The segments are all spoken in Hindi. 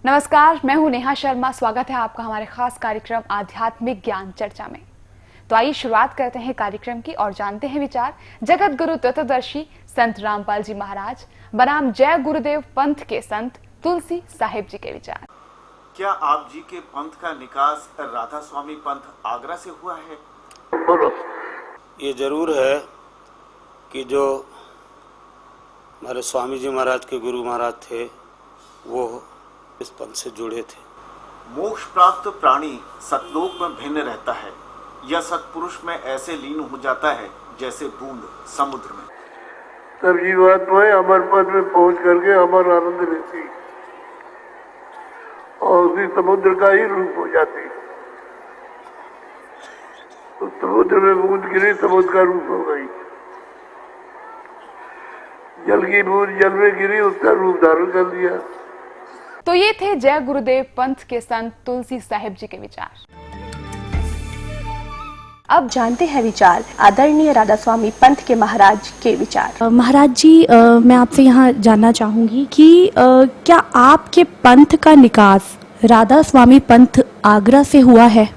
नमस्कार, मैं हूं नेहा शर्मा। स्वागत है आपका हमारे खास कार्यक्रम आध्यात्मिक ज्ञान चर्चा में। तो आइए शुरुआत करते हैं कार्यक्रम की और जानते हैं विचार जगत गुरु तत्वदर्शी संत रामपाल जी महाराज बनाम जय गुरुदेव पंथ के संत तुलसी साहिब जी के विचार। क्या आप जी के पंथ का निकास राधा स्वामी पंथ आगरा से हुआ है? ये जरूर है कि जो हमारे स्वामी जी महाराज के गुरु महाराज थे वो इस पंथ से जुड़े थे। मोक्ष प्राप्त प्राणी सतलोक में भिन्न रहता है। यह सतपुरुष में ऐसे लीन हो जाता है जैसे बूंद समुद्र में। तब जीवात्माएं अमर पद में पहुंच करके अमर आनंद लेती और उसी समुद्र का ही रूप हो जाती। तो समुद्र में बूंद गिरी, समुद्र का रूप हो गई। जल की बूंद जल में गिरी, उसका रूप धारण कर लिया। तो ये थे जय गुरुदेव पंथ के संत तुलसी साहिब जी के विचार। अब जानते हैं विचार आदरणीय राधा स्वामी पंथ के महाराज के विचार। महाराज जी, मैं आपसे यहाँ जानना चाहूंगी कि क्या आपके पंथ का निकास राधा स्वामी पंथ आगरा से हुआ है?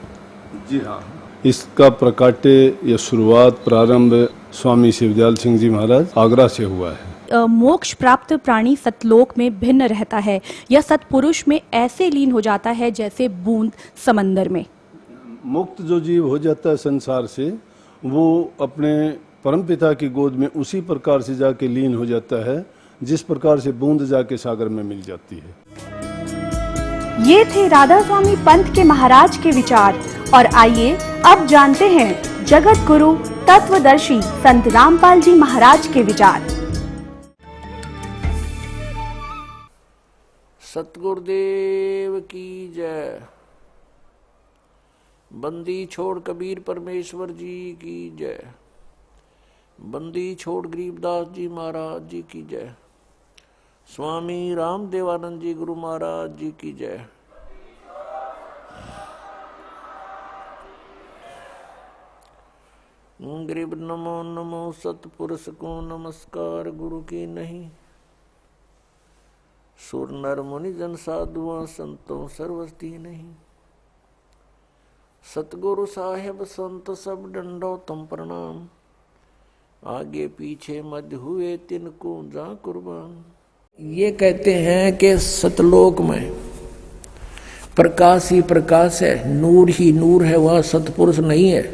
जी हाँ, इसका प्रकाट्य या शुरुआत प्रारंभ स्वामी शिवदयाल सिंह जी महाराज आगरा से हुआ है। मोक्ष प्राप्त प्राणी सतलोक में भिन्न रहता है या सतपुरुष में ऐसे लीन हो जाता है जैसे बूंद समंदर में। मुक्त जो जीव हो जाता है संसार से, वो अपने परमपिता की गोद में उसी प्रकार से जाके लीन हो जाता है जिस प्रकार से बूंद जाके सागर में मिल जाती है। ये थे राधा स्वामी पंथ के महाराज के विचार। और आइए अब जानते हैं जगत गुरु तत्वदर्शी संत रामपाल जी महाराज के विचार। सतगुरुदेव की जय। बंदी छोड़ कबीर परमेश्वर जी की जय। बंदी छोड़ गरीबदास जी महाराज जी की जय। स्वामी राम देवानंद जी गुरु महाराज जी की जय। गरीब नमो नमो सतपुरुष को नमस्कार गुरु की नहीं। सुर नर मुनि जन साधुआ संतों सर्वस्ती नहीं। सतगुरु साहेब संत सब डंडो तम प्रणाम। आगे पीछे मध्य हुए तिनको जा कुर्बान। ये कहते हैं कि सतलोक में प्रकाश ही प्रकाश है, नूर ही नूर है, वह सतपुरुष नहीं है।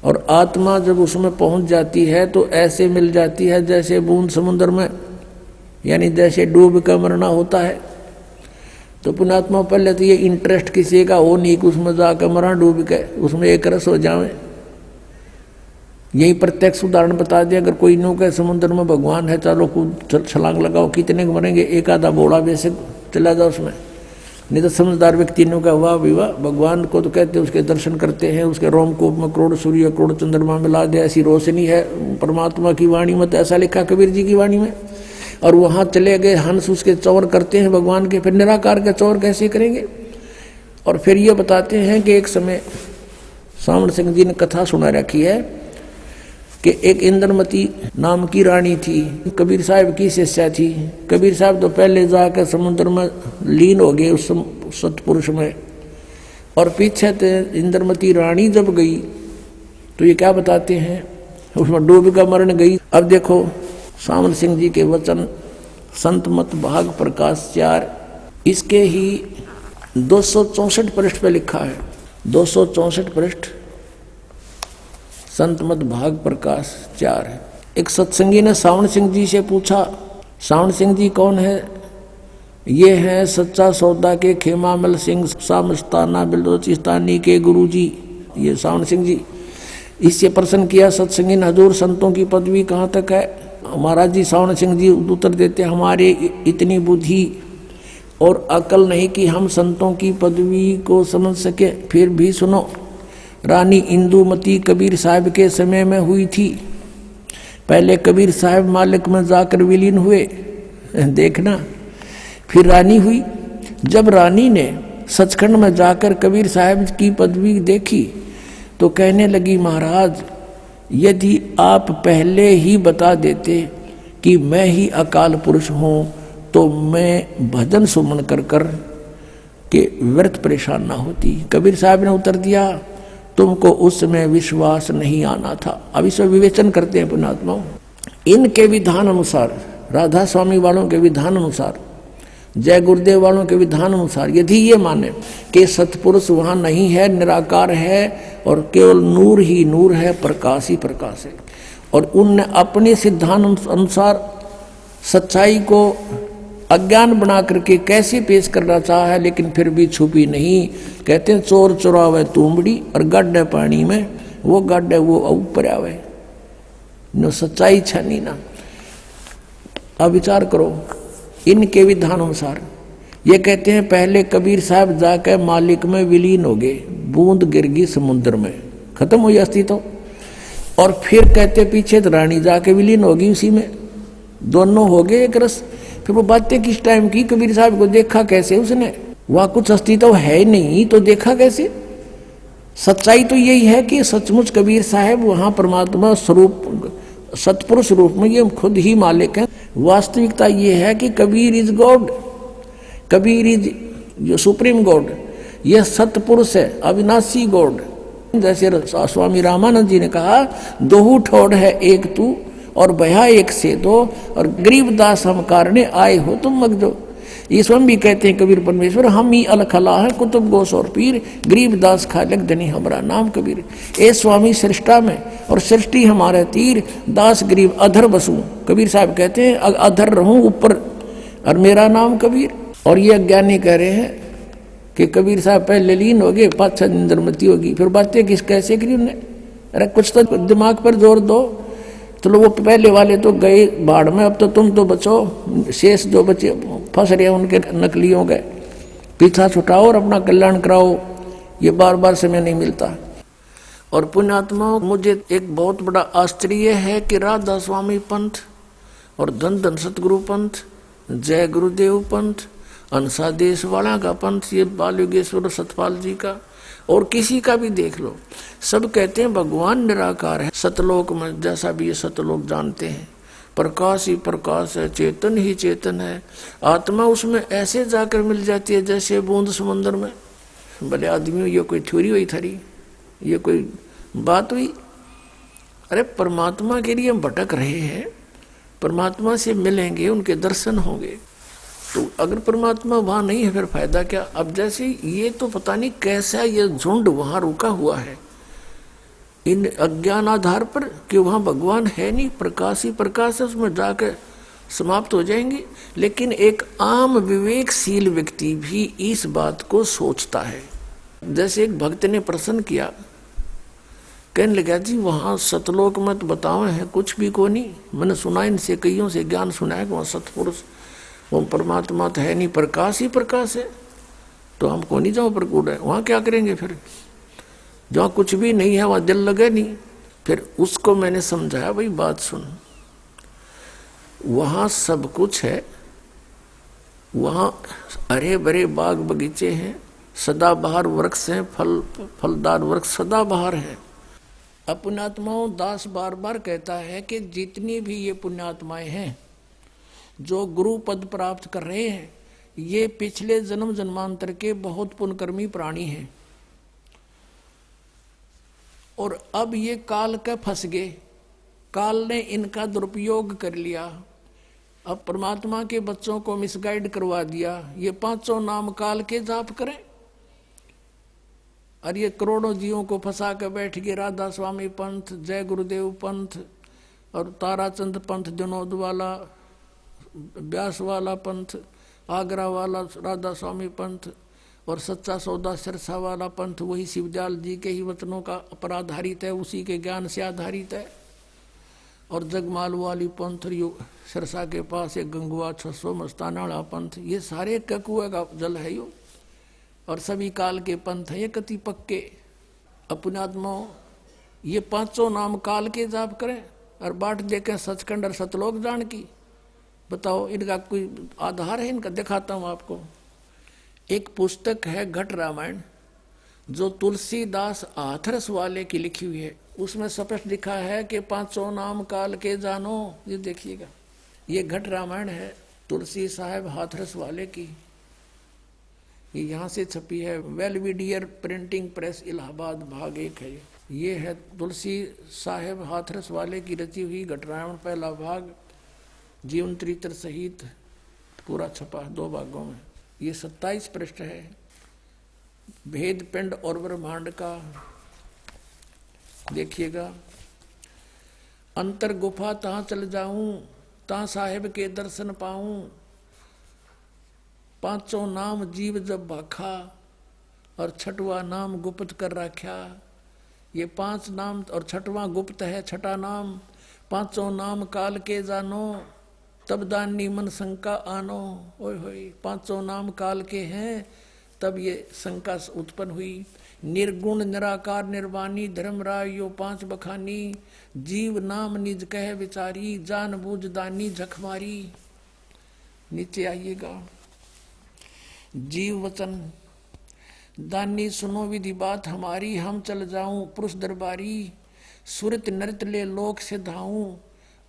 और आत्मा जब उसमें पहुंच जाती है तो ऐसे मिल जाती है जैसे बूंद समुद्र में, यानी जैसे डूब कर मरना होता है। तो पुण्यात्मा पहले तो ये इंटरेस्ट किसी का हो नहीं कि उसमें जाकर मरा डूब के, उसमें एक रस हो जाए। यही प्रत्यक्ष उदाहरण बता दिया। अगर कोई नो के समुद्र में भगवान है, चलो कूद छलांग लगाओ, कितने के मरेंगे? एक आधा बोड़ा वैसे चला जाओ उसमें। नहीं तो समझदार व्यक्ति नो का वाह विवाह भगवान को तो कहते उसके दर्शन करते हैं, उसके रोमकूप में करोड़ सूर्य करोड़ चंद्रमा मिला दे, ऐसी रोशनी है परमात्मा की वाणी में। तो ऐसा लिखा कबीर जी की वाणी में। और वहाँ चले गए हंस उसके चौर करते हैं भगवान के, फिर निराकार के चौर कैसे करेंगे? और फिर ये बताते हैं कि एक समय सावण सिंह जी ने कथा सुना रखी है कि एक इंद्रमती नाम की रानी थी, कबीर साहब की शिष्या थी। कबीर साहब तो पहले जाकर समुद्र में लीन हो गए उस सतपुरुष में, और पीछे इंद्रमती रानी जब गई तो ये क्या बताते हैं, उसमें डूब कर मरण गई। अब देखो सावन सिंह जी के वचन संत मत भाग प्रकाश 4, इसके ही 264 पृष्ठ पे लिखा है। 264 पृष्ठ संत मत भाग प्रकाश 4 है। एक सत्संगी ने सावन सिंह जी से पूछा, सावन सिंह जी कौन है? ये हैं सच्चा सौदा के खेमामल सिंह सामस्ताना बिलोचिस्तानी के गुरु जी, ये सावन सिंह जी। इससे प्रश्न किया सत्संगी ने, हजूर संतों की पदवी कहाँ तक है? महाराज जी सावन सिंह जी उत्तर देते, हमारे इतनी बुद्धि और अकल नहीं कि हम संतों की पदवी को समझ सके। फिर भी सुनो, रानी इंदुमती कबीर साहब के समय में हुई थी। पहले कबीर साहब मालिक में जाकर विलीन हुए, देखना, फिर रानी हुई। जब रानी ने सचखंड में जाकर कबीर साहब की पदवी देखी तो कहने लगी, महाराज यदि आप पहले ही बता देते कि मैं ही अकाल पुरुष हूँ तो मैं भजन सुमन कर कर के व्यर्थ परेशान ना होती। कबीर साहब ने उत्तर दिया, तुमको उस समय विश्वास नहीं आना था। अब इसमें विवेचन करते हैं पुण्यात्माओं। इनके विधान अनुसार, राधा स्वामी वालों के विधान अनुसार, जय गुरुदेव वालों के विधान अनुसार, यदि ये माने कि सतपुरुष वहां नहीं है, निराकार है और केवल नूर ही नूर है, प्रकाश ही प्रकाश है, और उनने अपने सिद्धांत अनुसार सच्चाई को अज्ञान बना करके कैसे पेश करना चाहा है, लेकिन फिर भी छुपी नहीं। कहते हैं चोर चुरावे तुमड़ी और गड्ढे पानी में, वो गड्ढे वो ऊपर आवे, नो सच्चाई छानी ना। अब विचार करो, इनके विधान अनुसार ये कहते हैं पहले कबीर साहब जाकर मालिक में विलीन हो गए, बूंद गिर गई समुद्र में, खत्म हुई अस्तित्व। और फिर कहते पीछे तो रानी जाके विलीन होगी उसी में, दोनों हो गए एक रस। फिर वो बातें किस टाइम की, कबीर साहब को देखा कैसे उसने, वहां कुछ अस्तित्व है नहीं तो देखा कैसे। सच्चाई तो यही है कि सचमुच कबीर साहब वहां परमात्मा स्वरूप सतपुरुष रूप में ये खुद ही मालिक है। वास्तविकता ये है कि Kabir is God, Kabir is जो सुप्रीम गॉड, ये सतपुरुष है, अविनाशी गॉड। जैसे स्वामी रामानंद जी ने कहा, दोहू ठोड़ है एक तू और भया एक से दो, और गरीबदास हम कारणे आए हो तुम मगजो। ये स्वयं भी कहते हैं कबीर परमेश्वर, हम ही अलखला है कुतुब गोस और पीर, गरीबदास खालक धनी हमारा नाम कबीर। ए स्वामी सृष्टा में और सृष्टि हमारे तीर, दास गरीब अधर बसूं। कबीर साहब कहते हैं अधर रहूं ऊपर और मेरा नाम कबीर। और ये अज्ञानी कह रहे हैं कि कबीर साहब पहले लीन हो गए, पाँच निंदरमती होगी, फिर बातें किस कैसे करी उन्हें। अरे कुछ तो दिमाग पर जोर दो। चलो वो पहले वाले तो गए बाढ़ में, अब तो तुम तो बचो, शेष जो बचे फंस रहे उनके नकलियों गए, पीछा छुटाओ और अपना कल्याण कराओ। ये बार बार समय नहीं मिलता। और पुण्यात्माओं, मुझे एक बहुत बड़ा आश्चर्य है कि राधा स्वामी पंथ और धन धन सतगुरु पंथ, जय गुरुदेव पंथ, अंसा देश वाला का पंथ, ये बाल योगेश्वर सतपाल जी का और किसी का भी देख लो, सब कहते हैं भगवान निराकार है। सतलोक में जैसा भी ये सतलोक जानते हैं, प्रकाश ही प्रकाश है, चेतन ही चेतन है। आत्मा उसमें ऐसे जाकर मिल जाती है जैसे बूंद समुद्र में। भले आदमियों, ये कोई थ्योरी हुई थारी, ये कोई बात हुई? अरे परमात्मा के लिए हम भटक रहे हैं, परमात्मा से मिलेंगे, उनके दर्शन होंगे। तो अगर परमात्मा वहां नहीं है फिर फायदा क्या। अब जैसे ये तो पता नहीं कैसा ये झुंड वहां रुका हुआ है इन अज्ञान आधार पर कि वहां भगवान है नहीं, प्रकाश ही प्रकाश है, उसमें जाकर समाप्त हो जाएंगे। लेकिन एक आम विवेकशील व्यक्ति भी इस बात को सोचता है। जैसे एक भक्त ने प्रश्न किया, कहने लगा जी वहां सतलोक में तो बताओ है कुछ भी को नहीं, मैंने सुना इनसे कईयों से ज्ञान सुना है कि वहां सतपुरुष वो परमात्मा तो है नहीं, प्रकाश ही प्रकाश है, तो हम को नहीं जाओ प्रकूट है, वहां क्या करेंगे फिर, जहाँ कुछ भी नहीं है वहां दिल लगे नहीं। फिर उसको मैंने समझाया, भाई बात सुन, वहां सब कुछ है, वहां हरे भरे बाग बगीचे हैं, सदाबहार वृक्ष हैं, फलदार वृक्ष सदाबहार है। अब पुण्यात्माओं, दास बार बार कहता है कि जितनी भी ये पुण्यात्माएं हैं जो गुरु पद प्राप्त कर रहे हैं, ये पिछले जन्म जन्मांतर के बहुत पुण्यकर्मी प्राणी हैं और अब ये काल के फंस गए, काल ने इनका दुरुपयोग कर लिया। अब परमात्मा के बच्चों को मिसगाइड करवा दिया। ये पांचों नाम काल के जाप करें और ये करोड़ों जीवों को फंसा कर बैठ गए। राधा स्वामी पंथ, जय गुरुदेव पंथ और ताराचंद पंथ, जनोद वाला, व्यास वाला पंथ, आगरा वाला राधा स्वामी पंथ और सच्चा सौदा सिरसा वाला पंथ वही शिवदयाल जी के ही वचनों का पर आधारित है, उसी के ज्ञान से आधारित है। और जगमाल वाली पंथ, सिरसा के पास एक गंगुआ 600 मस्तानाड़ा पंथ, ये सारे ककुए का जल है यो, और सभी काल के पंथ है ये कति पक्के। अपनात्माओं, ये पांचों नाम काल के जाप करें और बाट देखें सचखंड और सतलोक जान की। बताओ इनका कोई आधार है? इनका दिखाता हूं आपको। एक पुस्तक है घट रामायण, जो तुलसीदास हाथरस वाले की लिखी हुई है। उसमें स्पष्ट लिखा है कि पांचों नाम काल के जानो। ये देखिएगा, ये घट रामायण है। तुलसी साहब हाथरस वाले की, ये यहाँ से छपी है, वेलविडियर प्रिंटिंग प्रेस इलाहाबाद, भाग 1 है। ये है तुलसी साहब हाथरस वाले की रची हुई घटरावण, पहला भाग, जीवन चरित्र सहित पूरा छपा 2 भागों में। ये 27 पृष्ठ है। भेद पिंड और ब्रह्मांड का देखिएगा। अंतर गुफा तहाँ चल जाऊं, तहाँ साहेब के दर्शन पाऊं, पांचों नाम जीव जब भाखा, और छठवा नाम गुप्त कर रखा। ये 5 नाम और छठवां गुप्त है, छठा नाम। पांचों नाम काल के जानो, तब दानी मन शंका आनो। ओए होए, पांचों नाम काल के हैं, तब ये शंका उत्पन्न हुई। निर्गुण निराकार निर्वाणी धर्मराय यो 5 बखानी, जीव नाम निज कह विचारी, जान बूझ दानी झखमारी। नीचे आइएगा। जीव वचन दानी सुनो विधि बात हमारी, हम चल जाऊं पुरुष दरबारी, सुरत नृत ले लोक से धाऊं,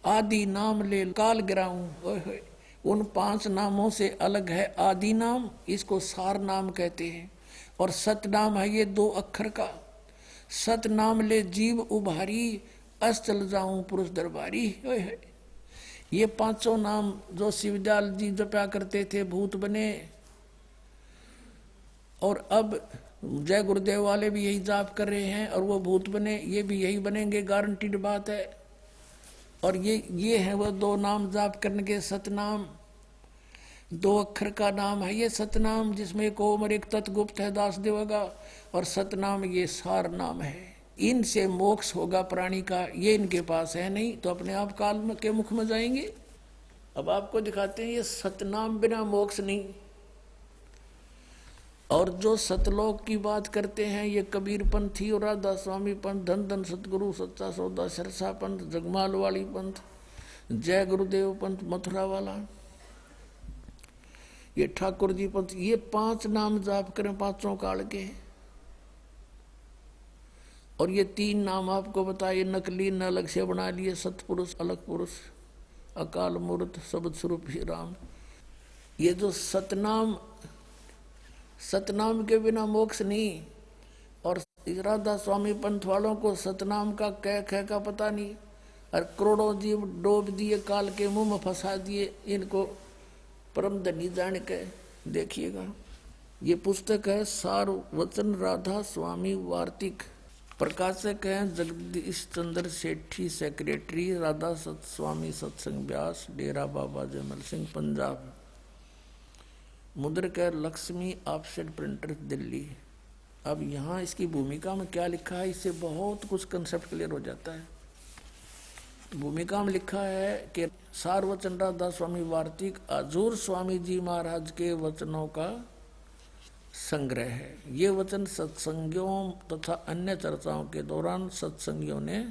आदि नाम ले काल गिराऊं। ओए होए, उन 5 नामों से अलग है आदि नाम, इसको सार नाम कहते हैं। और सत नाम है ये 2 अक्षर का। सत नाम ले जीव उभारी, अस चल जाऊं पुरुष दरबारी। ओए होए, ये 5 नाम जो शिवदयाल जी जपा करते थे भूत बने, और अब जय गुरुदेव वाले भी यही जाप कर रहे हैं और वो भूत बने, ये भी यही बनेंगे, गारंटीड बात है। और ये है वो 2 नाम जाप करने के सतनाम, 2 अक्षर का नाम है ये सतनाम, जिसमें एक ओम और एक तत्गुप्त है दासदेवगा, और सतनाम ये सार नाम है। इनसे मोक्ष होगा प्राणी का, ये इनके पास है नहीं, तो अपने आप काल के मुख में जाएंगे। अब आपको दिखाते हैं ये सतनाम बिना मोक्ष नहीं। और जो सतलोक की बात करते हैं ये कबीर पंथी और राधा स्वामी पंथ, धन धन सतगुरु सच्चा सौदा सरसा पंथ, जगमाल वाली पंथ, जय गुरुदेव पंथ मथुरा वाला, ये ठाकुर जी पंथ, ये 5 नाम जाप करें 5 काल के। और ये 3 नाम आपको बताइए नकली न अलग से बना लिए, सतपुरुष अलग पुरुष, अकाल मूर्त शब्द स्वरूप ही राम। ये जो सतनाम के बिना मोक्ष नहीं। और राधा स्वामी पंथ वालों को सतनाम का कह का पता नहीं, और करोड़ों जीव डोब दिए, काल के मुंह में फंसा दिए, इनको परम धनी जान के। देखिएगा, ये पुस्तक है सार वचन राधा स्वामी वार्तिक, प्रकाशक हैं जगदीश चंद्र सेठी, सेक्रेटरी राधा सत स्वामी सत्संग व्यास, डेरा बाबा जयमल सिंह पंजाब। मुद्रक है लक्ष्मी ऑफसेट प्रिंटर दिल्ली। अब यहाँ इसकी भूमिका में क्या लिखा है, इससे बहुत कुछ कंसेप्ट क्लियर हो जाता है। भूमिका में लिखा है कि सारवचन राधा स्वामी वार्तिक हजूर स्वामी जी महाराज के वचनों का संग्रह है। ये वचन सत्संगियों तथा अन्य चर्चाओं के दौरान सत्संगियों ने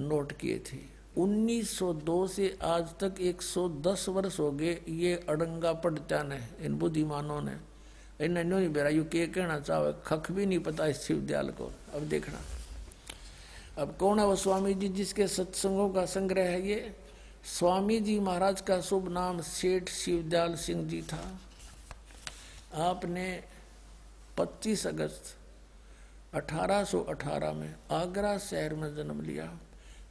नोट किए थे। 1902 से आज तक 110 वर्ष हो गए ये अड़ंगा पढ़त्या ने, इन बुद्धिमानों ने। इन्हें नहीं बेरा यू के कहना चाहे, खख भी नहीं पता इस शिवदयाल को। अब देखना, अब कौन है वो स्वामी जी जिसके सत्संगों का संग्रह है ये? स्वामी जी महाराज का शुभ नाम सेठ शिवदयाल सिंह जी था। आपने 25 अगस्त 1818 में आगरा शहर में जन्म लिया।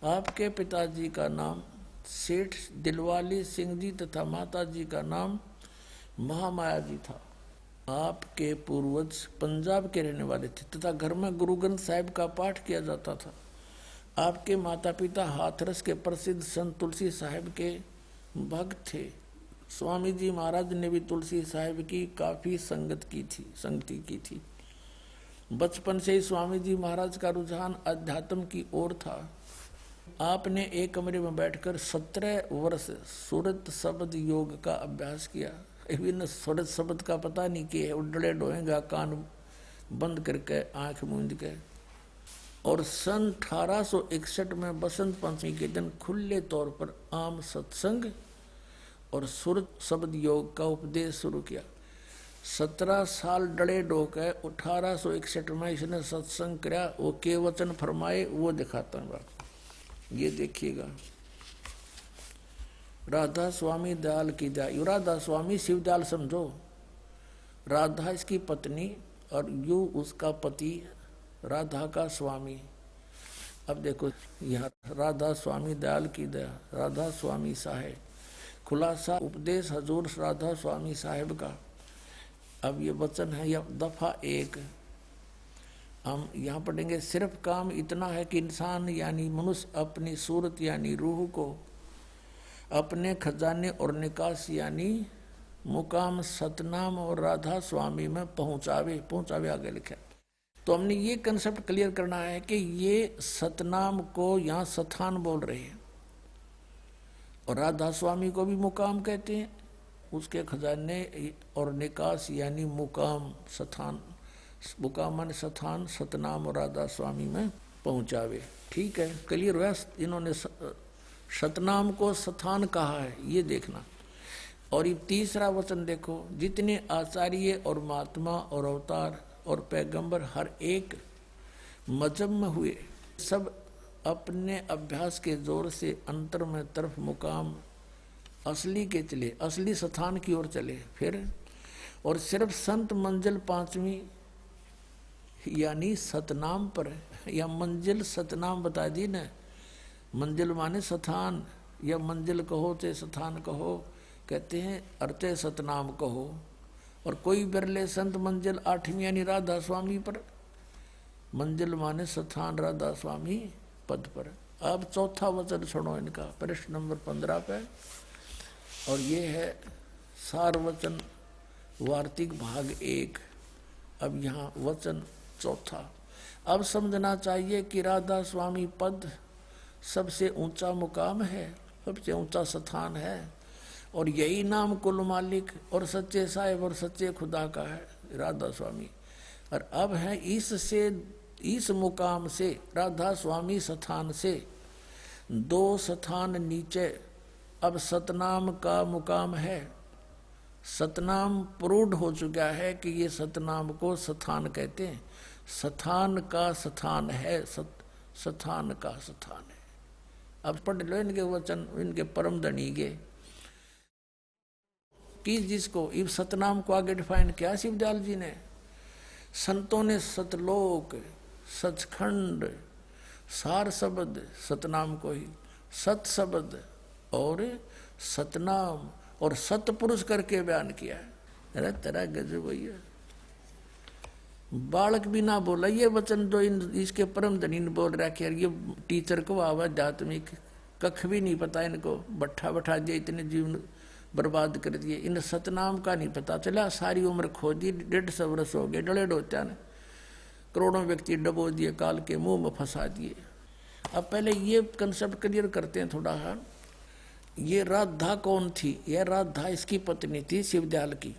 आपके पिताजी का नाम सेठ दिलवाली सिंह जी तथा माताजी का नाम महामाया जी था। आपके पूर्वज पंजाब के रहने वाले थे तथा घर में गुरु ग्रंथ साहिब का पाठ किया जाता था। आपके माता पिता हाथरस के प्रसिद्ध संत तुलसी साहिब के भक्त थे। स्वामी जी महाराज ने भी तुलसी साहिब की काफी संगति की थी। बचपन से ही स्वामी जी महाराज का रुझान अध्यात्म की ओर था। आपने एक कमरे में बैठकर 17 वर्ष सूरत शब्द योग का अभ्यास किया। इवन सूरत शब्द का पता नहीं कि उडले डोएगा, कान बंद करके आंख मूंद के। और सन 1861 में बसंत पंचमी के दिन खुले तौर पर आम सत्संग और सूरत शब्द योग का उपदेश शुरू किया। 17 साल डड़े डोके 1861 में इसने सत्संग किया। वो के वचन फरमाए वो दिखाता हूँ। ये देखिएगा, राधा स्वामी दयाल की दया। राधा स्वामी शिव दयाल समझो, राधा इसकी पत्नी और यू उसका पति, राधा का स्वामी। अब देखो यहाँ राधा स्वामी दयाल की दया, राधा स्वामी साहेब, खुलासा उपदेश हजूर राधा स्वामी साहेब का। अब ये वचन है या दफा 1, हम यहाँ पढ़ेंगे। सिर्फ काम इतना है कि इंसान यानी मनुष्य अपनी सूरत यानी रूह को अपने खजाने और निकास यानी मुकाम सतनाम और राधा स्वामी में पहुंचावे आगे लिखा। तो हमने ये कंसेप्ट क्लियर करना है कि ये सतनाम को यहाँ सथान बोल रहे हैं और राधा स्वामी को भी मुकाम कहते हैं, उसके खजाने और निकास यानी मुकाम सथान, मुकाम मान सथान, सतनाम और राधा स्वामी में पहुंचावे। ठीक है, क्लियर हुआ। इन्होंने सतनाम को सथान कहा है, ये देखना। और ये तीसरा वचन देखो, जितने आचार्य और महात्मा और अवतार और पैगंबर हर एक मजहब में हुए, सब अपने अभ्यास के जोर से अंतर में तरफ मुकाम असली के चले, असली स्थान की ओर चले। फिर और सिर्फ संत मंजिल 5वीं यानी सतनाम पर, या मंजिल सतनाम बता दी न। मंजिल माने स्थान, या मंजिल कहो चाहे स्थान कहो, कहते हैं अर्चे सतनाम कहो। और कोई बिरले संत मंजिल 8वीं यानी राधा स्वामी पर, मंजिल माने स्थान राधा स्वामी पद पर। अब चौथा वचन सुनो इनका, प्रश्न नंबर 15 पे, और ये है सार वचन वार्तिक भाग 1। अब यहाँ वचन चौथा। अब समझना चाहिए कि राधा स्वामी पद सबसे ऊंचा मुकाम है, सबसे ऊंचा स्थान है, और यही नाम कुल मालिक और सच्चे साहिब और सच्चे खुदा का है, राधा स्वामी। और अब है इस मुकाम से, राधा स्वामी स्थान से 2 स्थान नीचे अब सतनाम का मुकाम है। सतनाम प्रूढ़ हो चुका है कि ये सतनाम को स्थान कहते हैं, स्थान का स्थान है, स्थान का स्थान है। अब पढ़ लो इनके वचन, इनके परम धनी के, कि जिसको इस सतनाम को आगे डिफाइन किया शिवदयाल जी ने। संतों ने सतलोक, सचखंड, सार शब्द सतनाम को ही सत शब्द और सतनाम और सतपुरुष करके बयान किया है। अरे तेरा गजब भैया, बालक भी ना बोला ये वचन जो इसके परम धनी ने बोल रहा कि यार ये टीचर को आध्यात्मिक कख भी नहीं पता इनको, बैठा दिया, इतने जीवन बर्बाद कर दिए। इन सतनाम का नहीं पता चला, सारी उम्र खो दी, 150 वर्ष हो गए, डले डोत्या ने करोड़ों व्यक्ति डबो दिए, काल के मुंह में फंसा दिए। अब पहले ये कंसेप्ट क्लियर करते हैं थोड़ा सा। ये राधा कौन थी? यह राधा इसकी पत्नी थी शिवदयाल की,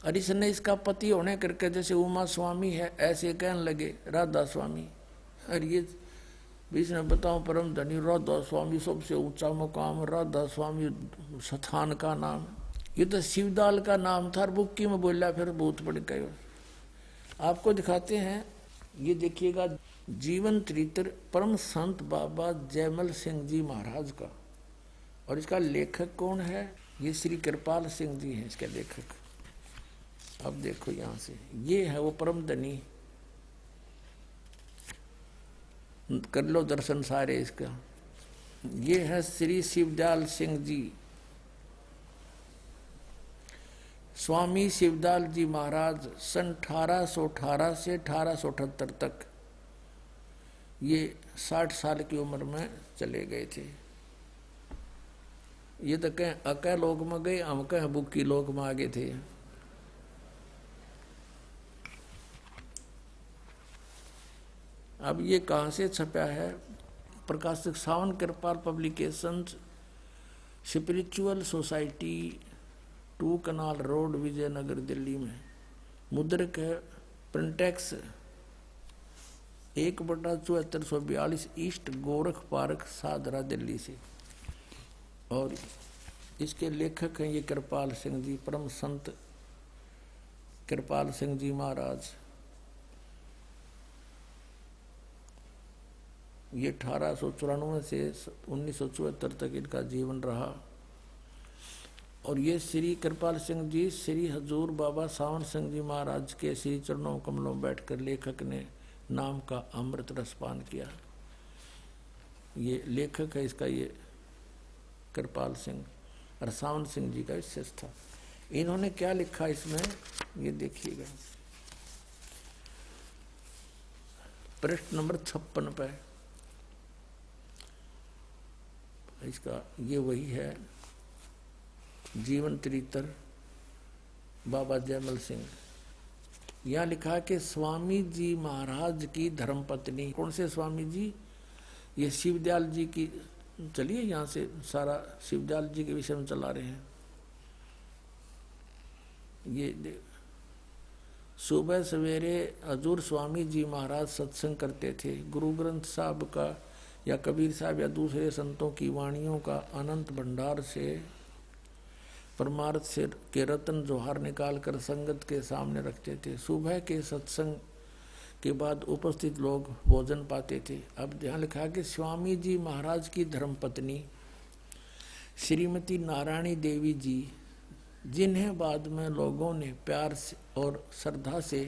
और इसने इसका पति होने करके जैसे उमा स्वामी है ऐसे कहने लगे राधा स्वामी। और ये इसने बताओ परम धनी राधा स्वामी सबसे ऊंचा मुकाम, राधा स्वामी स्थान का नाम। ये तो शिवदयाल का नाम था, बुक्की में बोला फिर बहुत बड़ गए। आपको दिखाते हैं, ये देखिएगा जीवन चरित्र परम संत बाबा जयमल सिंह जी महाराज का। और इसका लेखक कौन है? ये श्री कृपाल सिंह जी हैं इसके लेखक। अब देखो यहाँ से, ये है वो परम धनी, कर लो दर्शन सारे इसका। ये है श्री शिवदयाल सिंह जी, स्वामी शिवदयाल जी महाराज सन 1818 से 1878 तक ये 60 साल की उम्र में चले गए थे। ये तो कहें अकय लोक में गए, हम कहें बुक्की लोक में आगे थे। अब ये कहाँ से छपा है? प्रकाशक सावन कृपाल publications, spiritual society, 2 canal road, Vijayanagar, Delhi में। मुद्रक है printex 1/7442 east Gorakh park, Sadra, Delhi से। और इसके लेखक हैं ये कृपाल सिंह जी, परम संत कृपाल सिंह जी महाराज। ये 1894 से 1974 तक इनका जीवन रहा। और ये श्री कृपाल सिंह जी श्री हजूर बाबा सावन सिंह जी महाराज के श्री चरणों कमलों में बैठकर लेखक ने नाम का अमृत रसपान किया। ये लेखक है इसका, ये कृपाल सिंह और सावन सिंह जी का विशेष था। इन्होंने क्या लिखा इसमें, ये देखिएगा पृष्ठ नंबर 56 पे इसका, ये वही है जीवन चरित्र बाबा जयमल सिंह। यहाँ लिखा कि स्वामी जी महाराज की धर्मपत्नी, कौन से स्वामी जी, ये शिवदयाल जी की, चलिए यहाँ से सारा शिवदयाल जी के विषय में चला रहे हैं। ये सुबह सवेरे हजूर स्वामी जी महाराज सत्संग करते थे। गुरु ग्रंथ साहब का या कबीर साहब या दूसरे संतों की वाणियों का अनंत भंडार से परमार्थ से के रत्न जोहार निकाल कर संगत के सामने रखते थे। सुबह के सत्संग के बाद उपस्थित लोग भोजन पाते थे। अब ध्यान लिखा कि स्वामी जी महाराज की धर्मपत्नी श्रीमती नारायणी देवी जी, जिन्हें बाद में लोगों ने प्यार से और श्रद्धा से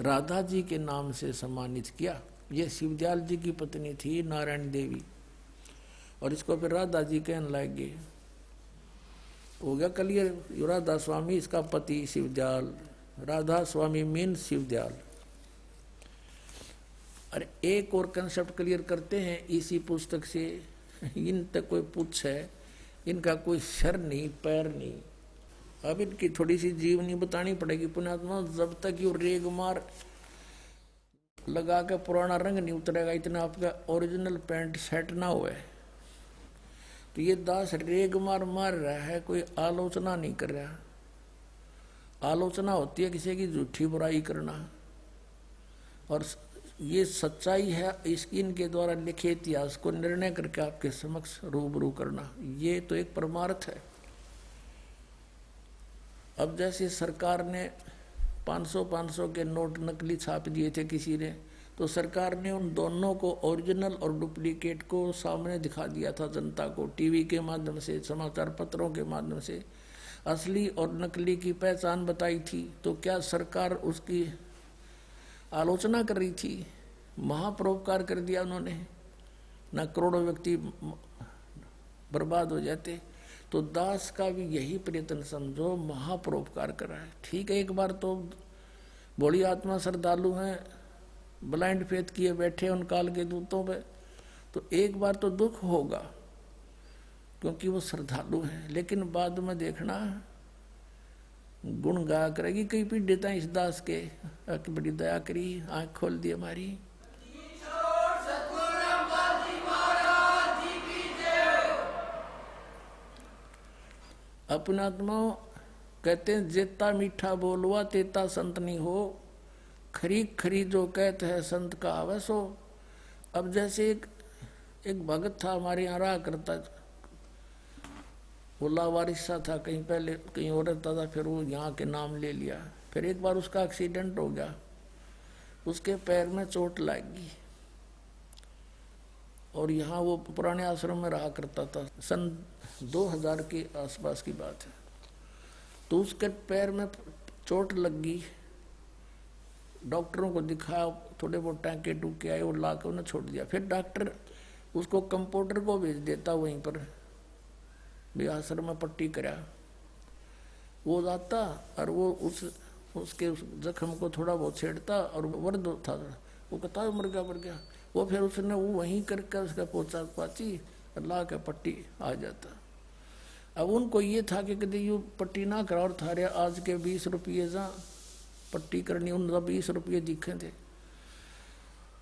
राधा जी के नाम से सम्मानित किया। ये शिवदयाल जी की पत्नी थी नारायण देवी, और इसको फिर राधा जी कहने लगे। हो गया क्लियर, राधा स्वामी इसका पति शिवदयाल, राधा स्वामी मीन शिवदयाल। अरे एक और कंसेप्ट क्लियर करते हैं इसी पुस्तक से। इन तक कोई पूछ है, इनका कोई सर नहीं पैर नहीं। अब इनकी थोड़ी सी जीवनी बतानी पड़ेगी पुण्यात्मा। जब तक ये रेग मार लगा के पुराना रंग नहीं उतरेगा, इतना आपका ओरिजिनल पैंट सेट ना हुआ है, तो ये दास रेग मार मार रहा है, कोई आलोचना नहीं कर रहा। आलोचना होती है किसी की झूठी बुराई करना, और ये सच्चाई है इसकी इनके द्वारा लिखे इतिहास को निर्णय करके आपके समक्ष रूबरू करना, ये तो एक परमार्थ है। अब जैसे सरकार ने 500 के नोट नकली छाप दिए थे किसी ने, तो सरकार ने उन दोनों को, ओरिजिनल और डुप्लीकेट को सामने दिखा दिया था जनता को, टीवी के माध्यम से, समाचार पत्रों के माध्यम से असली और नकली की पहचान बताई थी। तो क्या सरकार उसकी आलोचना कर रही थी? महापरोपकार कर दिया उन्होंने, न करोड़ों व्यक्ति बर्बाद हो जाते। तो दास का भी यही प्रयत्न समझो, महापरोपकार कर रहा है। ठीक है, एक बार तो भोली आत्मा श्रद्धालु हैं, ब्लाइंड फेथ किए बैठे उन काल के दूतों पे, तो एक बार तो दुख होगा क्योंकि वो श्रद्धालु हैं, लेकिन बाद में देखना गुण गा करेगी। कई पीड़ित हैं इस दास के, बड़ी दया करी, आंख खोल दी हमारी। अपनात्मा कहते हैं जेता मीठा बोलवा तेता संत नहीं हो, खरी खरी जो कहते हैं संत का आवस हो। अब जैसे एक भगत था हमारे यहाँ रहा करता, वो लावारिस सा था, कहीं पहले कहीं और रहता था, फिर वो यहाँ के नाम ले लिया। फिर एक बार उसका एक्सीडेंट हो गया, उसके पैर में चोट लगी, और यहाँ वो पुराने आश्रम में रहा करता था। सन 2000 के आसपास की बात है। तो उसके पैर में चोट लगी, डॉक्टरों को दिखाया, थोड़े बहुत टाँके टूके आए, वो ला के उन्हें छोड़ दिया। फिर डॉक्टर उसको कंपाउंडर को भेज देता वहीं पर, भी आश्रम में पट्टी करा। वो जाता और वो उसके उस जख्म को थोड़ा बहुत छेड़ता, और वर्द था, वो कहता मर गया। वो फिर उसने वो वहीं करके उसका पोचा पाची ला के पट्टी आ जाता। अब उनको ये था कि कभी यू पट्टी ना करा, और थारे आज के 20 रुपये जा पट्टी करनी, उनका 20 रुपये दिखे थे।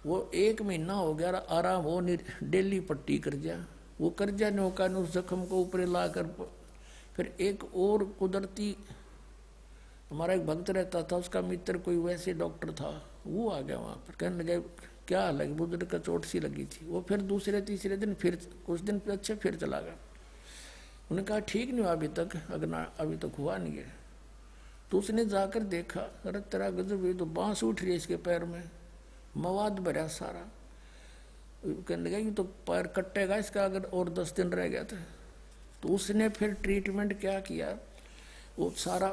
वो 1 महीना हो गया आराम हो नहीं, डेली पट्टी कर जा। वो कर जा नौका ने उस जख्म को ऊपर ला कर। फिर एक और कुदरती, हमारा एक भक्त रहता था, उसका मित्र कोई वैसे डॉक्टर था, वो आ गया वहाँ पर, कहने लगे क्या लगी, बुजुर्ग का चोट सी लगी थी। वो फिर दूसरे तीसरे दिन फिर कुछ दिन अच्छे फिर चला गया। उन्होंने कहा ठीक नहीं हुआ अभी तक, अभी तक हुआ नहीं है। तो उसने जाकर देखा, अरे तेरा गजब, ये तो बांस उठ रही है इसके पैर में, मवाद भरा सारा। कहने लगा कि तो पैर कटेगा इसका अगर और 10 दिन रह गया था। तो उसने फिर ट्रीटमेंट क्या किया, वो सारा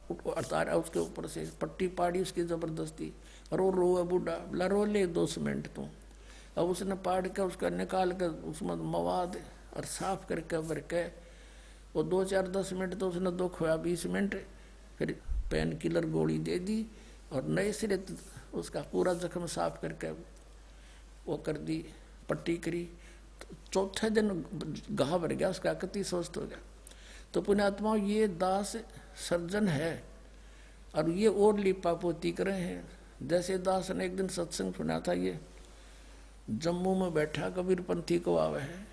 उतारा उसके ऊपर से, पट्टी पाड़ी उसकी जबरदस्ती, और वो रोए बूढ़ा, बोला रो ले 2 मिनट तू। अब उसने पाड़ के उसका निकाल कर उसमें मवाद और साफ करके भर के वो 2-4-10 मिनट तो उसने दुख हुआ, 20 मिनट, फिर पेन किलर गोली दे दी और नए सिरे उसका पूरा जख्म साफ करके वो कर दी, पट्टी करी। तो चौथे दिन घाव भर गया उसका, कति स्वस्थ हो गया। तो पुण्यात्मा ये दास सर्जन है और ये और लिपा पोती कर रहे हैं। जैसे दास ने एक दिन सत्संग सुना था, ये जम्मू में बैठा कबीर पंथी को आवे है,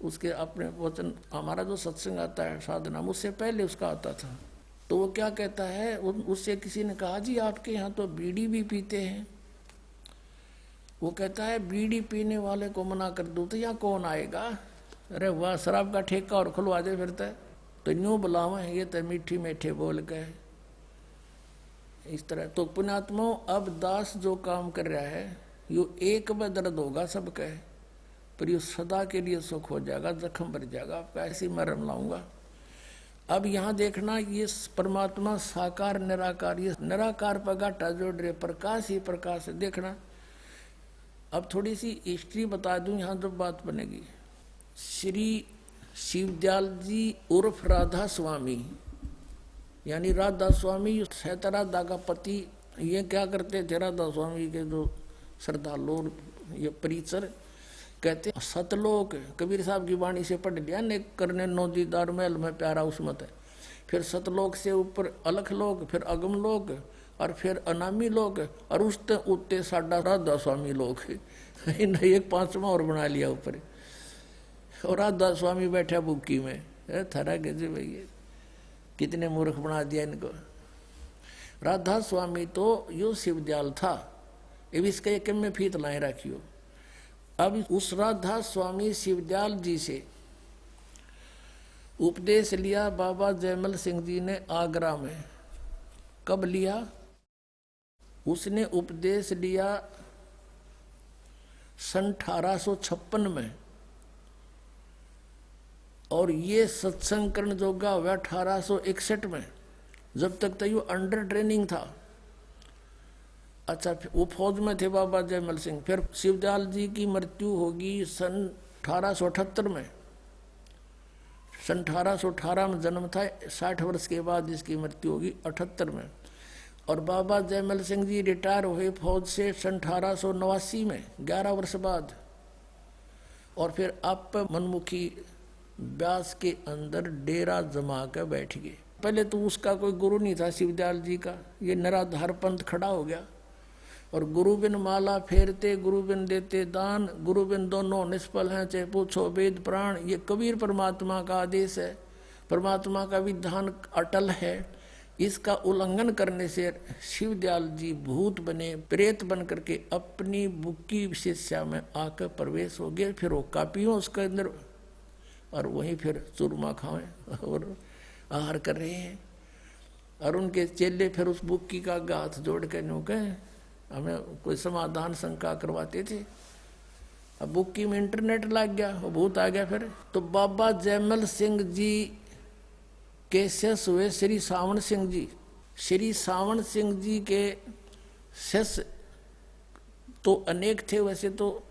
उसके अपने वचन, हमारा जो सत्संग आता है साधना उससे पहले उसका आता था। तो वो क्या कहता है, उससे किसी ने कहा जी आपके यहाँ तो बीड़ी भी पीते हैं। वो कहता है बीड़ी पीने वाले को मना कर दूं तो यहाँ कौन आएगा, अरे वाह शराब का ठेका और खुलवा दे फिरता है, तो न्यू बुलावे ये तो मीठी मीठे बोल के इस तरह। तो पुण्यात्मा अब दास जो काम कर रहा है, यो एक में दर्द होगा सबका, पर ये सदा के लिए सुख हो जाएगा, जख्म भर जाएगा आपका, ऐसी मरम लाऊंगा। अब यहाँ देखना, ये परमात्मा साकार निराकार, ये निराकार पर गाटा जोड़ रहे, प्रकाश ही प्रकाश है। देखना अब थोड़ी सी हिस्ट्री बता दूं, यहाँ जब बात बनेगी। श्री शिवदयाल जी उर्फ राधा स्वामी, यानी राधा स्वामी सहता राधा का पति, ये क्या करते थे, राधा स्वामी के जो श्रद्धालु ये परिचर कहते सतलोक, कबीर साहब की वाणी से पढ़ लिया ने, करने नो दीदार महल में प्यारा उसमत है। फिर सतलोक से ऊपर अलख लोक, फिर अगम लोक, और फिर अनामी लोक, और उसते उत्ते साडा राधा स्वामी लोक। इन्हें एक 5वां और बना लिया ऊपर, और राधा स्वामी बैठा बुक्की में। थरा गजे भैया, कितने मूर्ख बना दिया इनको। राधा स्वामी तो यो शिवदयाल था, अब इसका एक में फीत लाए रखियो। अब उस राधा स्वामी शिवदयाल जी से उपदेश लिया बाबा जयमल सिंह जी ने आगरा में। कब लिया, उसने उपदेश लिया सन 1856 में, और ये सत्संग करण जोगा हुआ 1861 में, जब तक तो ये अंडर ट्रेनिंग था। अच्छा, वो फौज में थे बाबा जयमल सिंह। फिर शिवदयाल जी की मृत्यु होगी सन 1878 में। सन 1818 में जन्म था, 60 वर्ष के बाद इसकी मृत्यु होगी 78 में। और बाबा जयमल सिंह जी रिटायर हुए फौज से सन 1889 में, 11 वर्ष बाद। और फिर आप मनमुखी व्यास के अंदर डेरा जमा कर बैठ गए। पहले तो उसका कोई गुरु नहीं था शिवदयाल जी का, ये निराधार पंथ खड़ा हो गया। और गुरु बिन माला फेरते, गुरु बिन देते दान, गुरु बिन दोनों निष्फल हैं, चाहे पूछो वेद प्राण। ये कबीर परमात्मा का आदेश है, परमात्मा का विधान अटल है। इसका उल्लंघन करने से शिवदयाल जी भूत बने, प्रेत बन करके अपनी बुक्की शिष्या में आकर प्रवेश हो गए। फिर वो कापियों उसके अंदर, और वहीं फिर चूरमा खाएं और आहार कर रहे हैं। और उनके चेले फिर उस बुक्की का हाथ जोड़ के नौके हमें कोई समाधान शंका करवाते थे। अब बुक्की में इंटरनेट लग गया, वो भूत आ गया। फिर तो बाबा जयमल सिंह जी के शिष्य हुए श्री सावण सिंह जी। श्री सावण सिंह जी के शिष्य तो अनेक थे वैसे तो,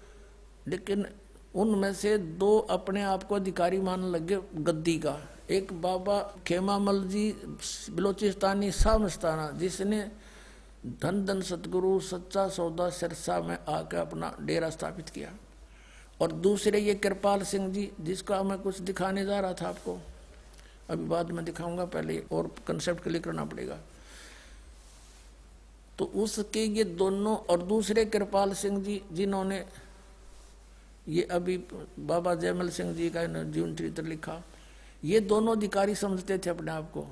लेकिन उनमें से 2 अपने आप को अधिकारी मानने लगे गद्दी का। एक बाबा खेमामल जी बलोचिस्तानी सामस्ताना, जिसने धन धन सतगुरु सच्चा सौदा सिरसा में आकर अपना डेरा स्थापित किया। और दूसरे ये कृपाल सिंह जी, जिसका मैं कुछ दिखाने जा रहा था आपको, अभी बाद में दिखाऊंगा, पहले और कंसेप्ट क्लियर करना पड़ेगा। तो उसके ये दोनों, और दूसरे कृपाल सिंह जी जिन्होंने ये अभी बाबा जयमल सिंह जी का जीवन चरित्र लिखा, ये दोनों अधिकारी समझते थे अपने आप को।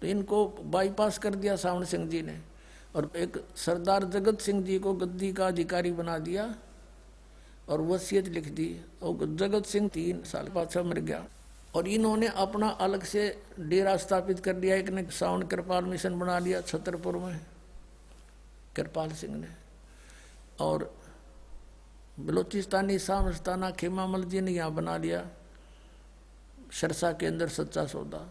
तो इनको बाईपास कर दिया सावण सिंह जी ने, और एक सरदार जगत सिंह जी को गद्दी का अधिकारी बना दिया और वसीयत लिख दी। और जगत सिंह 3 साल पाछा मर गया। और इन्होंने अपना अलग से डेरा स्थापित कर दिया। एक ने सावण कृपाल मिशन बना लिया छतरपुर में, कृपाल सिंह ने। और बलोचिस्तानी सामस्ताना खेमामल जी ने यहाँ बना लिया सिरसा के अंदर सच्चा सौदा।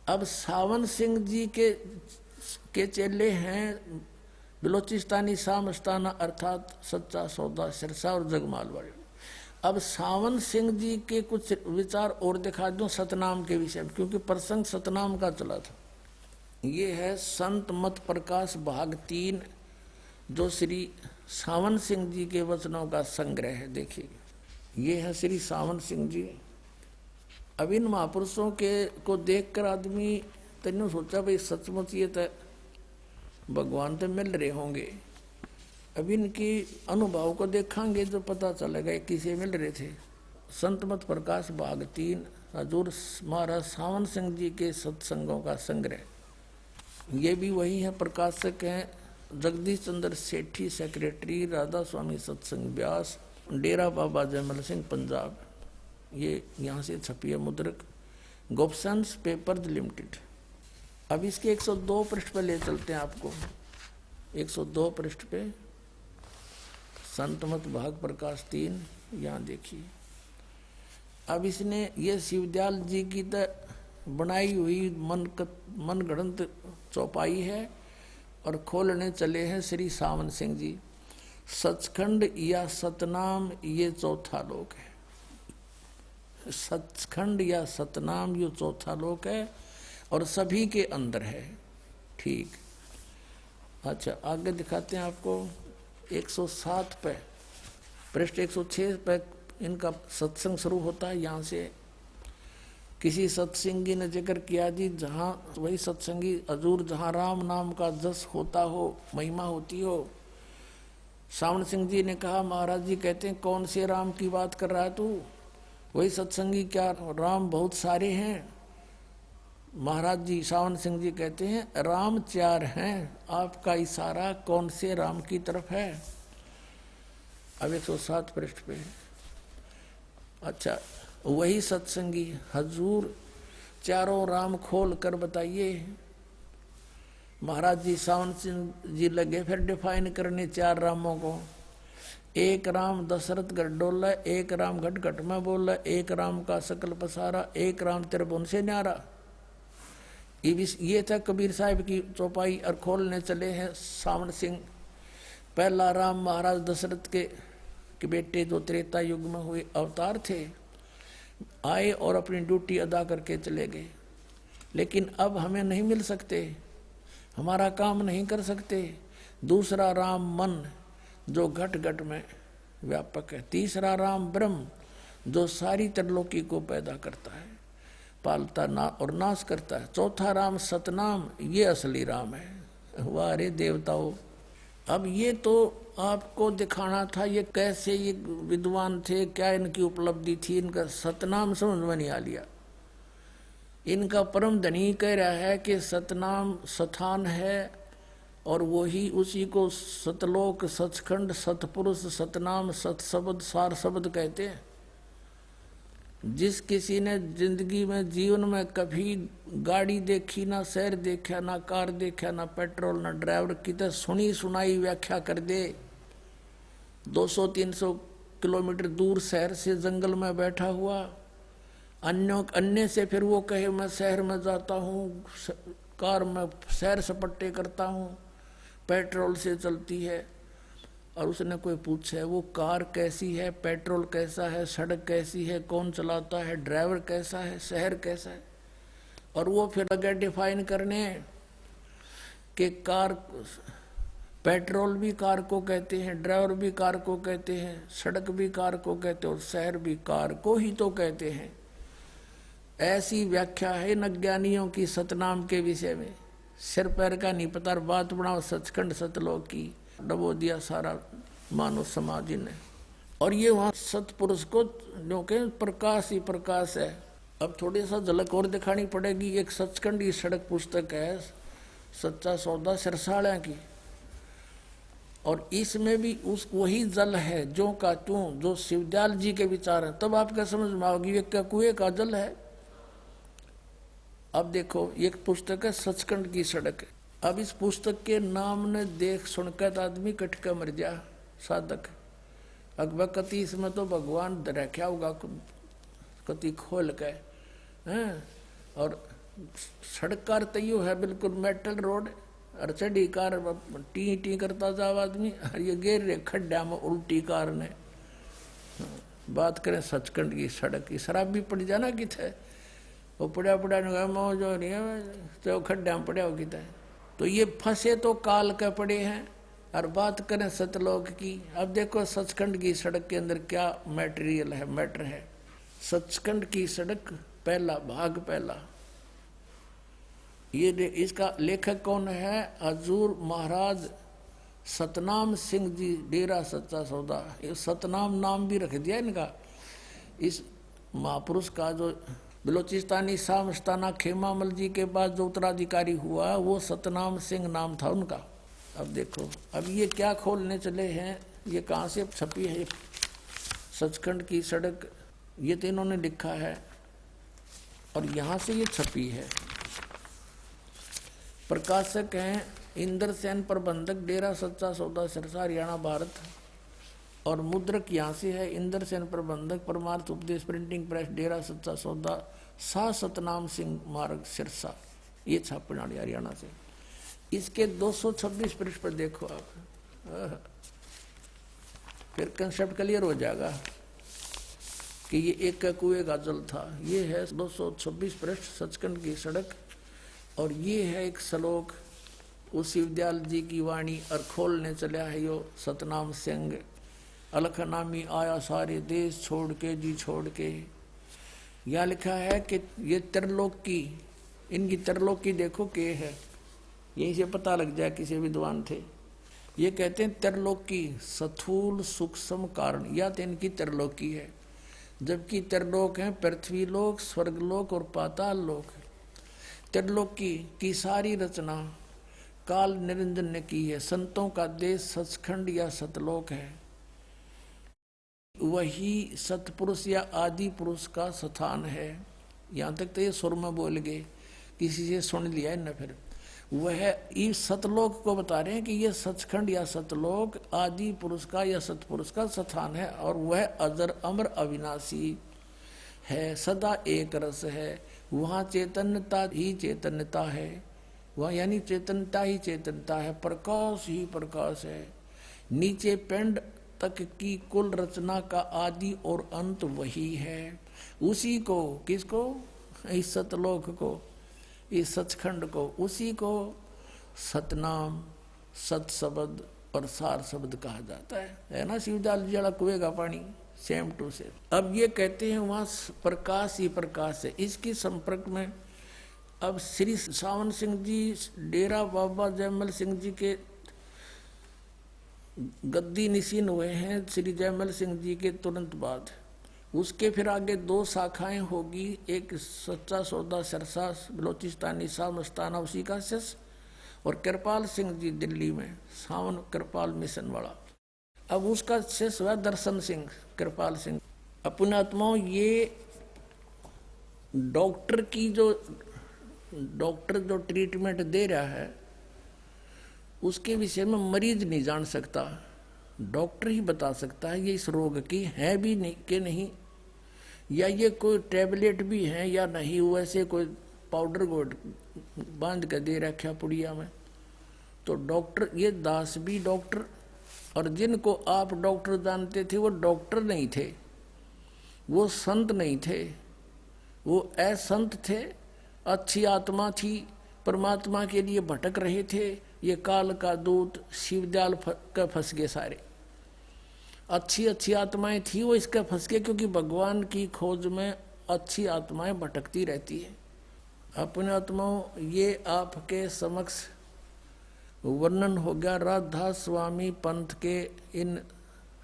अब सावन सिंह जी के चेले हैं बलोचिस्तानी सामस्ताना अर्थात सच्चा सौदा सिरसा और जगमाल वाले। अब सावन सिंह जी के कुछ विचार और दिखा दूं सतनाम के विषय में, क्योंकि प्रसंग सतनाम का चला था। ये है संत मत प्रकाश भाग 3, जो श्री सावन सिंह जी के वचनों का संग्रह है। देखिए, ये है श्री सावन सिंह जी। अब इन महापुरुषों के को देखकर आदमी तन्यू सोचा भाई सचमुच ये तो भगवान तो मिल रहे होंगे। अब इनकी अनुभव को देखेंगे जो पता चलेगा किसे मिल रहे थे। संत मत प्रकाश भाग 3 हजूर महाराज सावन सिंह जी के सत्संगों का संग्रह। ये भी वही है, प्रकाशक हैं जगदीश चंद्र सेठी, सेक्रेटरी राधा स्वामी सत्संग व्यास, डेरा बाबा जयमल सिंह पंजाब। ये यहाँ से छपी है मुद्रक, गोपसंस पेपर्स लिमिटेड। अब इसके 102 पृष्ठ पे ले चलते हैं आपको। 102 पृष्ठ पे संतमत भाग प्रकाश 3, यहाँ देखिए। अब इसने ये शिवदयाल जी की तो बनाई हुई मन गढ़ंत चौपाई है और खोलने चले हैं श्री सावन सिंह जी। सचखंड या सतनाम ये चौथा लोक है। सचखंड या सतनाम ये चौथा लोक है और सभी के अंदर है। ठीक, अच्छा आगे दिखाते हैं आपको। 107 पे पृष्ठ 106 पे इनका सत्संग शुरू होता है। यहाँ से किसी सत्संगी ने जिक्र किया जी, जहाँ वही सत्संगी हजूर जहाँ राम नाम का जस होता हो, महिमा होती हो। सावन सिंह जी ने कहा महाराज जी कहते हैं कौन से राम की बात कर रहा है तू? वही सत्संगी, क्या राम बहुत सारे हैं? महाराज जी सावन सिंह जी कहते हैं राम 4 हैं, आपका इशारा कौन से राम की तरफ है? अब 107 पृष्ठ पे। अच्छा, वही सत्संगी हजूर चारों राम खोल कर बताइए। महाराज जी सावन सिंह जी लगे फिर डिफाइन करने 4 रामों को। एक राम दशरथ गढ़ डोला, एक राम घट घट में बोला, एक राम का सकल पसारा, एक राम त्रिभुवन से न्यारा। ये था कबीर साहब की चौपाई और खोलने चले हैं सावन सिंह। पहला राम महाराज दशरथ के बेटे जो त्रेता युग में हुए अवतार थे, आए और अपनी ड्यूटी अदा करके चले गए। लेकिन अब हमें नहीं मिल सकते, हमारा काम नहीं कर सकते। दूसरा राम मन जो घट घट में व्यापक है। तीसरा राम ब्रह्म जो सारी त्रिलोकी को पैदा करता है, पालता ना और नाश करता है। चौथा राम सतनाम, ये असली राम है। वाह रे देवताओं, अब ये तो आपको दिखाना था ये कैसे ये विद्वान थे, क्या इनकी उपलब्धि थी। इनका सतनाम समझ में नहीं आ लिया। इनका परम धनी कह रहा है कि सतनाम स्थान है और वही उसी को सतलोक, सचखंड, सतपुरुष, सतनाम, सतशब्द, सार शब्द कहते हैं। जिस किसी ने जिंदगी में जीवन में कभी गाड़ी देखी, ना शहर देखा, ना कार देखा, ना पेट्रोल, ना ड्राइवर की, तो सुनी सुनाई व्याख्या कर दे। 200-300 किलोमीटर दूर शहर से जंगल में बैठा हुआ, अन्य से फिर वो कहे मैं शहर में जाता हूँ, कार में सैर सपट्टे करता हूँ, पेट्रोल से चलती है। और उसने कोई पूछे वो कार कैसी है, पेट्रोल कैसा है, सड़क कैसी है, कौन चलाता है, ड्राइवर कैसा है, शहर कैसा है। और वो फिर अगर डिफाइन करने कि कार, पेट्रोल भी कार को कहते हैं, ड्राइवर भी कार को कहते हैं, सड़क भी कार को कहते हैं और शहर भी कार को ही तो कहते हैं। ऐसी व्याख्या है इन अज्ञानियों की सतनाम के विषय में। सिर पैर का नहीं पता, बात बनाओ सचखंड सतलोक की, डबो दिया सारा मानव समाज ने। और ये वहाँ सतपुरुष को जो के प्रकाश ही प्रकाश है। अब थोड़ी सा झलक और दिखानी पड़ेगी। एक सचखंड की सड़क पुस्तक है सच्चा सौदा सिरसाड़ा की, और इसमें भी उस वही जल है जो का त्यों, जो शिवदयाल जी के विचार है। तब आपका समझ में आओगी ये क्या कुएं का जल है। अब देखो एक पुस्तक है सचखंड की सड़क। अब इस पुस्तक के नाम ने देख सुनकर आदमी कटका मर जा साधक। अकबर कति इसमें तो भगवान रखा होगा कति खोल के, हैं। और सड़क कार तैयो है बिल्कुल मेटल रोड, और चढ़ी कार टी टी करता जाओ आदमी, और ये गिर रहे खड्डा में उल्टी कार ने। बात करें सचखंड की सड़क की, शराब भी पड़ जाना किथे, वो पड़ा पड़ा मौज हो रही है तो खड्डा में पड़ा हो किथे। तो ये फंसे तो काल के पड़े हैं। और बात करें सतलोक की, अब देखो सचखंड की सड़क के अंदर क्या मैटेरियल है, मैटर है। सचखंड की सड़क पहला भाग पहला, ये इसका लेखक कौन है? हजूर महाराज सतनाम सिंह जी, डेरा सच्चा सौदा। ये सतनाम नाम भी रख दिया इनका। इस महापुरुष का जो बलोचिस्तानी शाह मस्ताना खेमामल जी के बाद जो उत्तराधिकारी हुआ वो सतनाम सिंह नाम था उनका। अब देखो, अब ये क्या खोलने चले हैं, ये कहाँ से छपी है सचखंड की सड़क, ये तो इन्होंने लिखा है और यहाँ से ये छपी है। प्रकाशक हैं इंद्र सेन, प्रबंधक डेरा सच्चा सौदा सिरसा हरियाणा भारत। और मुद्रक यहाँ से है इंद्र सेन, प्रबंधक परमार्थ उपदेश प्रिंटिंग प्रेस डेरा सच्चा सौदा शाह सतनाम सिंह मार्ग सिरसा, ये छापने वाली हरियाणा से। इसके 226 पृष्ठ पर देखो आप, फिर कंसेप्ट क्लियर हो जाएगा कि ये एक कुएं का जल था। ये है 226 पृष्ठ सचखंड की सड़क, और ये है एक श्लोक उस शिवदयाल जी की वाणी। और खोलने चला है यो सतनाम सिंह, अलख नामी आया सारे देश छोड़ के जी छोड़ के। यहाँ लिखा है कि ये त्रिलोक की, इनकी त्रिलोक की देखो के है, यहीं से पता लग जाए किसी विद्वान थे। ये कहते हैं त्रिलोक की स्थूल सूक्ष्म कारण, या तो इनकी त्रिलोक की है, जबकि त्रिलोक है पृथ्वी लोक, स्वर्गलोक और पाताल लोक। त्रिलोक की सारी रचना काल निरंजन ने की है। संतों का देश सचखंड या सतलोक है, वही सतपुरुष या आदि पुरुष का स्थान है। यहाँ तक तो ये सुर में बोल गए, किसी से सुन लिया है न, फिर वह इस सतलोक को बता रहे हैं कि ये सचखंड या सतलोक आदि पुरुष का या सतपुरुष का स्थान है, और वह अजर अमर अविनाशी है, सदा एक रस है। वहाँ चैतन्यता ही चैतन्यता है, वहाँ यानी चैतन्यता ही चैतन्यता है, प्रकाश ही प्रकाश है। नीचे पिंड तक की कुल रचना का आदि और अंत वही है। उसी को, किसको? इस सतलोक को, इस सचखंड को, उसी को सतनाम, सत शब्द और सार शब्द कहा जाता है ना। शिवदयाल जी वाला कुएं का पानी सेम टू सेम। अब ये कहते हैं वहाँ प्रकाश ही प्रकाश है। इसकी संपर्क में अब श्री सावन सिंह जी डेरा बाबा जयमल सिंह जी के गद्दी निशीन हुए हैं श्री जयमल सिंह जी के तुरंत बाद। उसके फिर आगे 2 शाखाएं होगी, एक सच्चा सौदा सिरसा बलोचिस्तानी शाह मस्ताना उसी का शिष्य, और कृपाल सिंह जी दिल्ली में सावन कृपाल मिशन वाला। अब उसका शिष्य हुआ दर्शन सिंह, कृपाल सिंह। अपने आत्माओं, ये डॉक्टर जो ट्रीटमेंट दे रहा है उसके विषय में मरीज नहीं जान सकता, डॉक्टर ही बता सकता है ये इस रोग की है भी नहीं कि नहीं, या ये कोई टैबलेट भी है या नहीं, वैसे कोई पाउडर को बांध कर दे रखा पुड़िया में। तो डॉक्टर, ये दास भी डॉक्टर, और जिनको आप डॉक्टर जानते थे वो डॉक्टर नहीं थे, वो संत नहीं थे, वो असंत थे, अच्छी आत्मा थी, परमात्मा के लिए भटक रहे थे। ये काल का दूत शिवदयाल का फंस गए सारे। अच्छी आत्माएं थी वो इसका फंस गए, क्योंकि भगवान की खोज में अच्छी आत्माएं भटकती रहती है। अपने आत्माओं, ये आपके समक्ष वर्णन हो गया राधा स्वामी पंथ के इन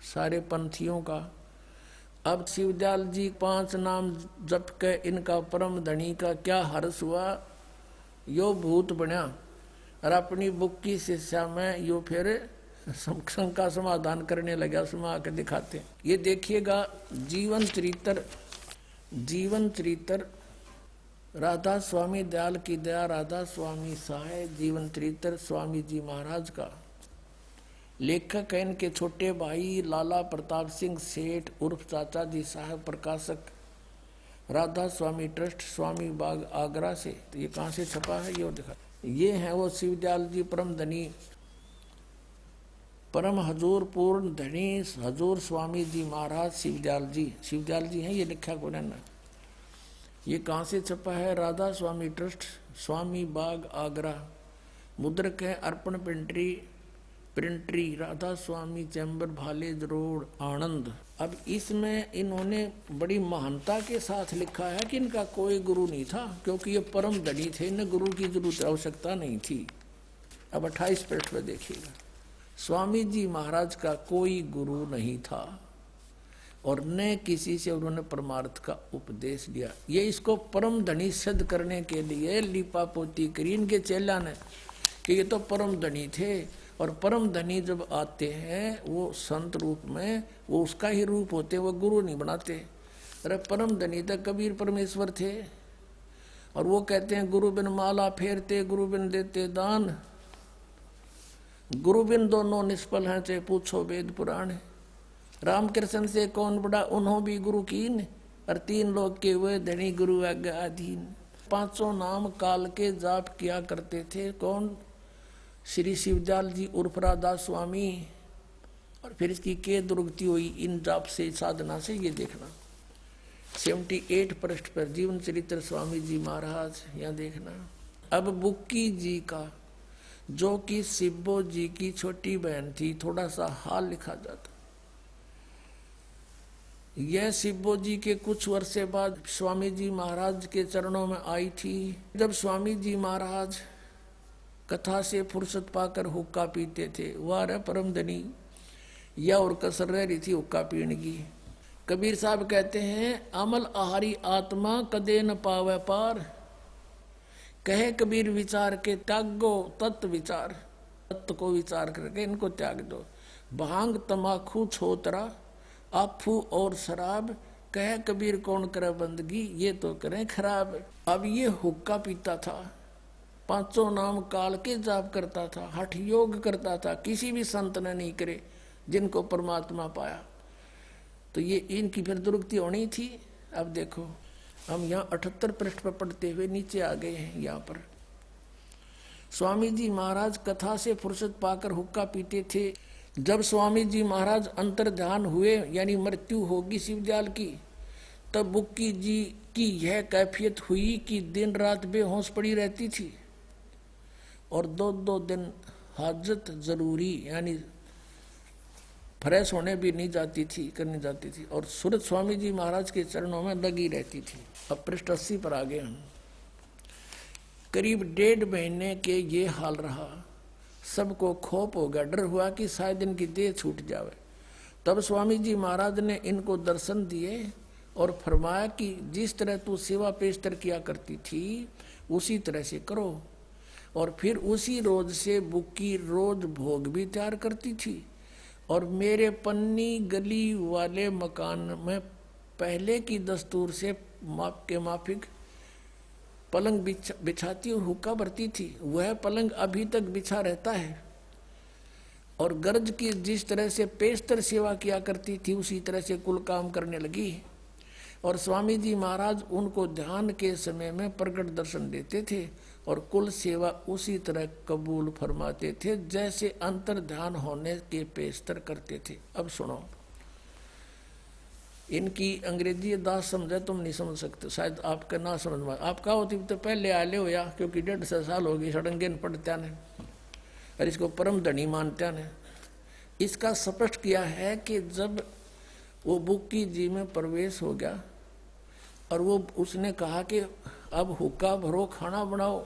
सारे पंथियों का। अब शिवदयाल जी 5 नाम जप के इनका परम धनी का क्या हर्ष हुआ, यो भूत बना, और अपनी बुक की शिष्या में यो फिर शंका समाधान करने लगा, उसमें आकर दिखाते हैं। ये देखिएगा जीवन चरित्र राधा स्वामी दयाल की दया, राधा स्वामी सहाय, जीवन चरित्र स्वामी जी महाराज का। लेखक है इनके छोटे भाई लाला प्रताप सिंह सेठ उर्फ चाचा जी साहब। प्रकाशक राधा स्वामी ट्रस्ट, स्वामी बाग आगरा से। तो ये कहाँ से छपा है ये दिखा। ये है वो शिवदयाल जी परम धनी, परम हजूर पूर्ण धनी हजूर स्वामी जी महाराज शिवदयाल जी हैं, ये लिखा को ना। ये कहाँ से छपा है? राधा स्वामी ट्रस्ट, स्वामी बाग आगरा। मुद्रक है अर्पण प्रिंट्री राधा स्वामी चैम्बर भालेज रोड आनंद। अब इसमें इन्होंने बड़ी महानता के साथ लिखा है कि इनका कोई गुरु नहीं था, क्योंकि ये परम धनी थे, इन्हें गुरु की जरूरत आवश्यकता नहीं थी। अब 28 पृष्ठ पर देखिएगा, स्वामी जी महाराज का कोई गुरु नहीं था और न किसी से उन्होंने परमार्थ का उपदेश दिया। ये इसको परम धनी सिद्ध करने के लिए लिपा पोती करी इनके चेला ने कि ये तो परम धनी थे, और परम धनी जब आते हैं वो संत रूप में, वो उसका ही रूप होते, वो गुरु नहीं बनाते। अरे परम धनी तक कबीर परमेश्वर थे, और वो कहते हैं गुरु बिन माला फेरते, गुरु बिन देते दान, गुरु बिन दोनों निष्फल हैं, चाहे पूछो वेद पुराण। रामकृष्ण से कौन बड़ा, उन्हों भी गुरु कीन, और 3 लोग के हुए धनी गुरु आज्ञा अधीन। 500 नाम काल के जाप किया करते थे। कौन? श्री शिवदयाल जी उर्फ राधा स्वामी। और फिर इसकी के दुर्गति हुई इन जाप से, साधना से, ये देखना। 78 पृष्ठ पर जीवन चरित्र स्वामी जी महाराज, यहाँ देखना। अब बुक्की जी का, जो कि सिब्बो जी की छोटी बहन थी, थोड़ा सा हाल लिखा जाता। यह सिब्बो जी के कुछ वर्ष बाद स्वामी जी महाराज के चरणों में आई थी। जब स्वामी जी महाराज कथा से फुर्सत पाकर हुक्का पीते थे, वह रे परम धनी या और कसर रह रही थी हुक्का पीने की। कबीर साहब कहते हैं, अमल आहारी आत्मा कदे न पावे पार, कहे कबीर विचार के त्यागो तत्व विचार। तत्व को विचार करके इनको त्याग दो। भांग तमाखू छोतरा आफू और शराब, कहे कबीर कौन करे बंदगी, ये तो करें खराब। अब ये हुक्का पीता था, 500 नाम काल के जाप करता था, हठ योग करता था, किसी भी संत ने नहीं करे जिनको परमात्मा पाया। तो ये इनकी फिर दुर्गति होनी थी। अब देखो हम यहाँ 78 पृष्ठ पर पढ़ते हुए नीचे आ गए हैं। यहाँ पर स्वामी जी महाराज कथा से फुर्सत पाकर हुक्का पीते थे। जब स्वामी जी महाराज अंतर ध्यान हुए, यानी मृत्यु होगी शिवदयाल की, तब बुक्की जी की यह कैफियत हुई कि दिन रात बेहोश पड़ी रहती थी और 2-2 दिन हाजत जरूरी, यानी फ्रेश होने भी नहीं जाती थी, करनी जाती थी, और सूरत स्वामी जी महाराज के चरणों में लगी रहती थी। अब पृष्ठ 80 पर आ गए हम। करीब 1.5 महीने के ये हाल रहा। सबको खोप हो गया, डर हुआ कि शायद इनकी देह छूट जावे। तब स्वामी जी महाराज ने इनको दर्शन दिए और फरमाया कि जिस तरह तू सेवा पेशतर किया करती थी उसी तरह से करो। और फिर उसी रोज से बुक्की रोज भोग भी तैयार करती थी, और मेरे पन्नी गली वाले मकान में पहले की दस्तूर से माप के माफिक पलंग बिछाती और हुक्का भरती थी। वह पलंग अभी तक बिछा रहता है। और गर्ज की जिस तरह से पेशतर सेवा किया करती थी उसी तरह से कुल काम करने लगी। और स्वामी जी महाराज उनको ध्यान के समय में प्रकट दर्शन देते थे और कुल सेवा उसी तरह कबूल फरमाते थे जैसे अंतर ध्यान होने के पेशतर करते थे। अब सुनो, इनकी अंग्रेजी दास समझे तुम नहीं समझ सकते, शायद आपका ना समझ में। आपका होती तो पहले आले हो या, क्योंकि 150 साल हो गई सड़ंगेन पढ़त्या ने और इसको परम धनी मानत्या ने। इसका स्पष्ट किया है कि जब वो बुक्की जी में प्रवेश हो गया और वो उसने कहा कि अब हुक्का भरो, खाना बनाओ।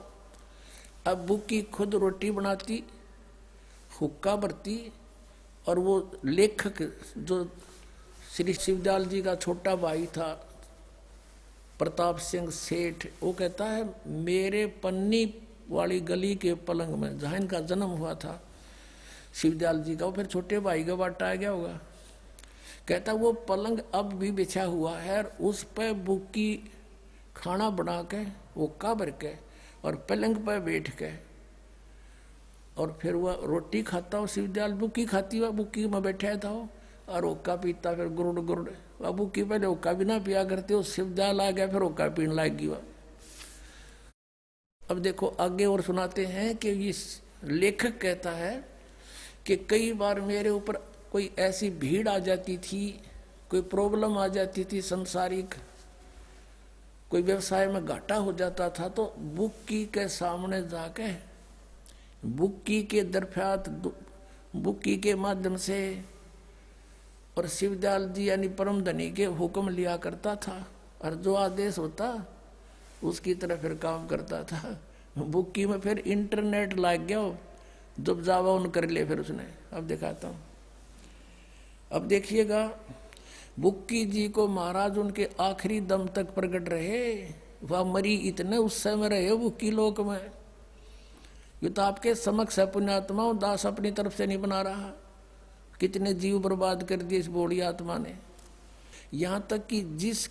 अब बुक्की खुद रोटी बनाती, हुक्का भरती, और वो लेखक जो श्री शिवदयाल जी का छोटा भाई था प्रताप सिंह सेठ, वो कहता है मेरे पन्नी वाली गली के पलंग में जहाँ इनका जन्म हुआ था शिवदयाल जी का, वो फिर छोटे भाई का बाटा आ गया होगा। कहता वो पलंग अब भी बिछा हुआ है और उस पर बुक्की खाना बना के हुक्का भर के और पलंग पर बैठ के और फिर वह रोटी खाता हो, शिवदयाल बुक्की खाती हुआ बुक्की में बैठा था और हुक्का पीता फिर गुरुड़ गुरुड़। अब की पहले हुक्का भी ना पिया करते हो, शिवदयाल आ गया फिर हुक्का पीने लग गया। अब देखो आगे और सुनाते हैं कि इस लेखक कहता है कि कई बार मेरे ऊपर कोई ऐसी भीड़ आ जाती थी, कोई प्रॉब्लम आ जाती थी संसारिक, कोई व्यवसाय में घाटा हो जाता था, तो बुक्की के सामने जाके बुक्की के दरफ्यात बुक्की के माध्यम से और शिवदयाल जी यानी परम धनी के हुक्म लिया करता था, और जो आदेश होता उसकी तरह फिर काम करता था। बुक्की में फिर इंटरनेट लग गया, जब जावा उन कर ले फिर उसने। अब दिखाता हूँ, अब देखिएगा बुक्की जी को महाराज उनके आखिरी दम तक प्रकट रहे, वह मरी इतने उस समय रहे बुक्की लोक में। ये तो आपके समक्ष है पुण्यात्मा, दास अपनी तरफ से नहीं बना रहा। कितने जीव बर्बाद कर दिए इस बोड़ी आत्मा ने। यहाँ तक कि जिस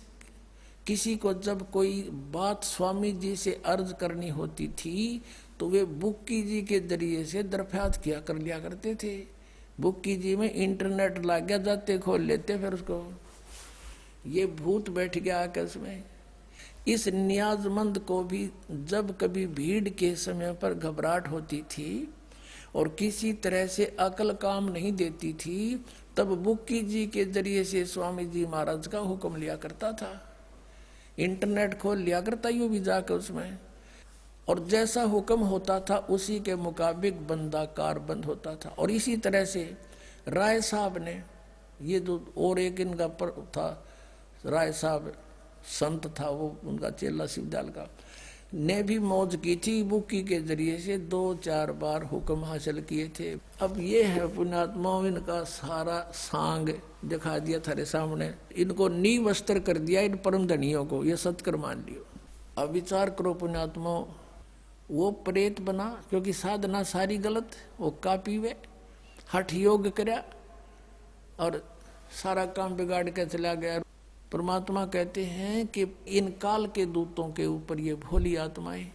किसी को जब कोई बात स्वामी जी से अर्ज करनी होती थी तो वे बुक्की जी के जरिए से दरफ्यात किया कर लिया करते थे। बुक्की जी में इंटरनेट लग गया, जाते खोल लेते फिर उसको। ये भूत बैठ गया आकर उसमें। इस नियाजमंद को भी जब कभी भीड़ के समय पर घबराहट होती थी और किसी तरह से अकल काम नहीं देती थी, तब बुक्की जी के जरिए से स्वामी जी महाराज का हुक्म लिया करता था। इंटरनेट खोल लिया करता यूं भी जाकर उसमें, और जैसा हुक्म होता था उसी के मुताबिक बंदा कारबंद होता था। और इसी तरह से राय साहब ने, ये जो और एक इनका था राय साहब संत था, वो उनका चेला शिवदयाल का, ने भी मौज की थी। बुक्की के जरिए से 2-4 बार हुक्म हासिल किए थे। अब ये है पुण्यात्माओं, इनका सारा सांग दिखा दिया थारे सामने। इनको नींव अस्तर कर दिया इन परम धनियों को, ये सत्कर मान लियो। अब विचार करो पुण्यात्माओं, वो प्रेत बना क्योंकि साधना सारी गलत, वो का पीवे हठ योग करया और सारा काम बिगाड़ के चला गया। परमात्मा कहते हैं कि इन काल के दूतों के ऊपर ये भोली आत्माएं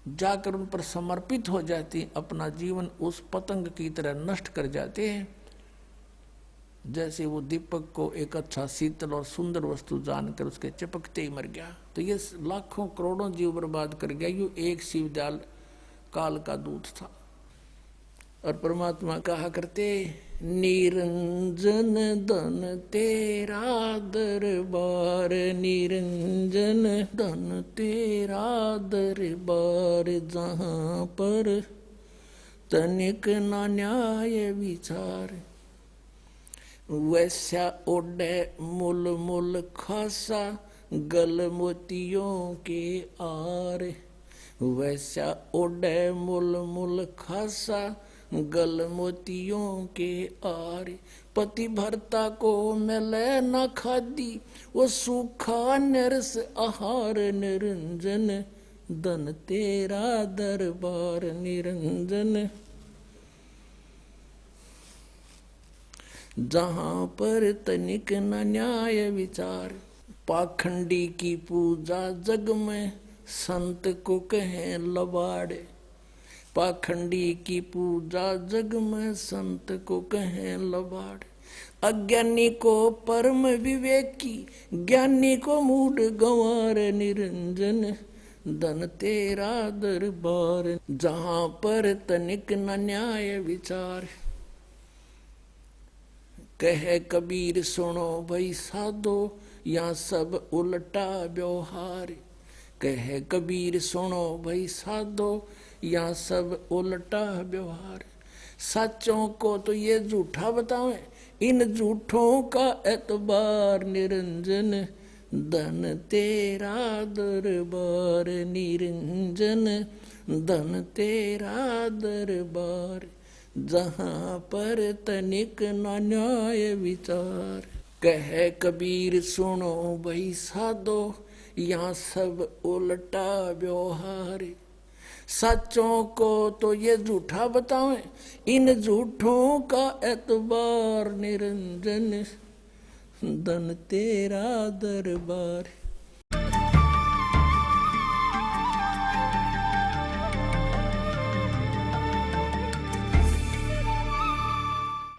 जाकर उन पर समर्पित हो जाती, अपना जीवन उस पतंग की तरह नष्ट कर जाते हैं। जैसे वो दीपक को एक अच्छा शीतल और सुंदर वस्तु जानकर उसके चिपकते ही मर गया, तो ये लाखों करोड़ों जीव बर्बाद कर गया। ये एक शिवदयाल काल का दूत था। और परमात्मा कहा करते, निरंजन धन तेरा दरबार, निरंजन धन तेरा दरबार, जहाँ पर तनिक ना न्याय विचार, वैसा ओढ़े मुल मुल खासा, गल मोतियों के आर, वैसा ओढ़े मुल मुल खासा, गल मोतियों के आर, पति भरता को मिले न खादी, वो सूखा नरस आहार, निरंजन धन तेरा दरबार, निरंजन जहाँ पर तनिक न न्याय विचार, पाखंडी की पूजा जग में संत को कहें लबाड़े, पाखंडी की पूजा जग में संत को कहें लबाड़, अज्ञानी को परम विवेकी, ज्ञानी को मूढ़ गंवार, निरंजन धन तेरा दरबार, जहाँ पर तनिक न न्याय विचार, कहे कबीर सुनो भाई साधो, यहाँ सब उल्टा व्यवहार, कहे कबीर सुनो भाई साधो, यहाँ सब उल्टा व्यवहार, सच्चों को तो ये झूठा बतावे, इन झूठों का एतबार, निरंजन धन तेरा दरबार, निरंजन धन तेरा दरबार, जहाँ पर तनिक न न्याय विचार, कहे कबीर सुनो भाई साधो, यहाँ सब उल्टा व्यवहार, सच्चों को तो ये झूठा बतावें, इन झूठों का एतबार, निरंजन धन तेरा दरबार।